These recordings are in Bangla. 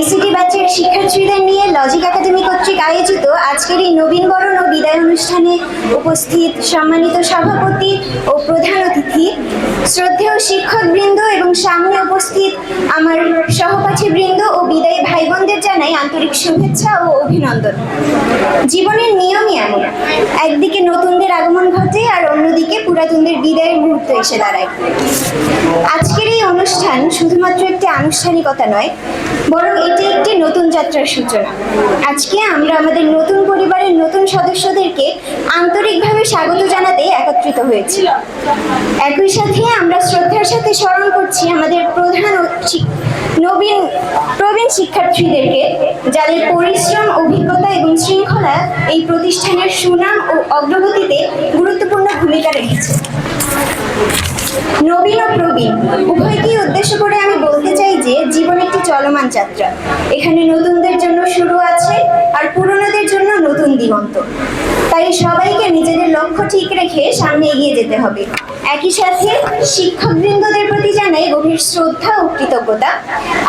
আইসিটি ব্যাচের শিক্ষার্থীদের নিয়ে লজিক একাডেমি কর্তৃক আয়োজিত আজকের এই নবীনবরণ ও বিদায় অনুষ্ঠানে উপস্থিত সম্মানিত সভাপতি ও প্রধান অতিথি, শ্রদ্ধেয় শিক্ষকবৃন্দ এবং সামনে উপস্থিত আমার সহপাঠীবৃন্দ ও বিদায়ী ভাই বোনদের জানাই আন্তরিক শুভেচ্ছা ও অভিনন্দন। জীবনের নিয়মই এমন, একদিকে নতুনদের আগমন ঘটে আর অন্যদিকে পুরাতনদের বিদায়ের মুহূর্ত এসে দাঁড়ায়। আজকের এই অনুষ্ঠান শুধুমাত্র একটি আনুষ্ঠানিকতা নয়, বরং এটি একটি নতুন যাত্রার সূচনা। আজকে আমরা আমাদের নতুন পরিবারের নতুন সদস্যদেরকে আন্তরিকভাবে স্বাগত জানাতে একত্রিত হয়েছি। একই সাথে আমরা শ্রদ্ধার সাথে স্মরণ করছি আমাদের প্রবীণ শিক্ষার্থীদেরকে, যাদের পরিশ্রম, অভিজ্ঞতা এবং শৃঙ্খলা এই প্রতিষ্ঠানের সুনাম ও অগ্রগতিতে গুরুত্বপূর্ণ ভূমিকা রেখেছে। নবীন ও প্রবীণ উভয়কেই উদ্দেশ্য করে আমি বলতে চাই যে জীবন একটি চলমান যাত্রা। এখানে নতুনদের জন্য শুরু আছে আর পুরনোদের জন্য নতুন দিগন্ত। তাই সবাইকে নিজেদের লক্ষ্য ঠিক রেখে সামনে এগিয়ে যেতে হবে। একই সাথে শিক্ষকবৃন্দদের প্রতি জানাই গভীর শ্রদ্ধা ও কৃতজ্ঞতা।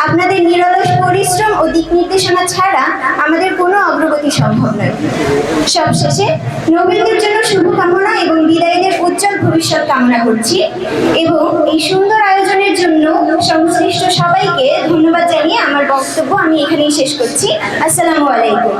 আপনাদের নিরলস পরিশ্রম ও দিক নির্দেশনা ছাড়া আমাদের কোনো অগ্রগতি সম্ভব নয়। সবশেষে নবীনদের জন্য শুভকামনা এবং বিদায়ীদের উজ্জ্বল ভবিষ্যৎ কামনা করছি এবং এই সুন্দর আয়োজনের জন্য সংশ্লিষ্ট সবাইকে ধন্যবাদ জানিয়ে আমার বক্তব্য আমি এখানেই শেষ করছি। আসসালামু আলাইকুম।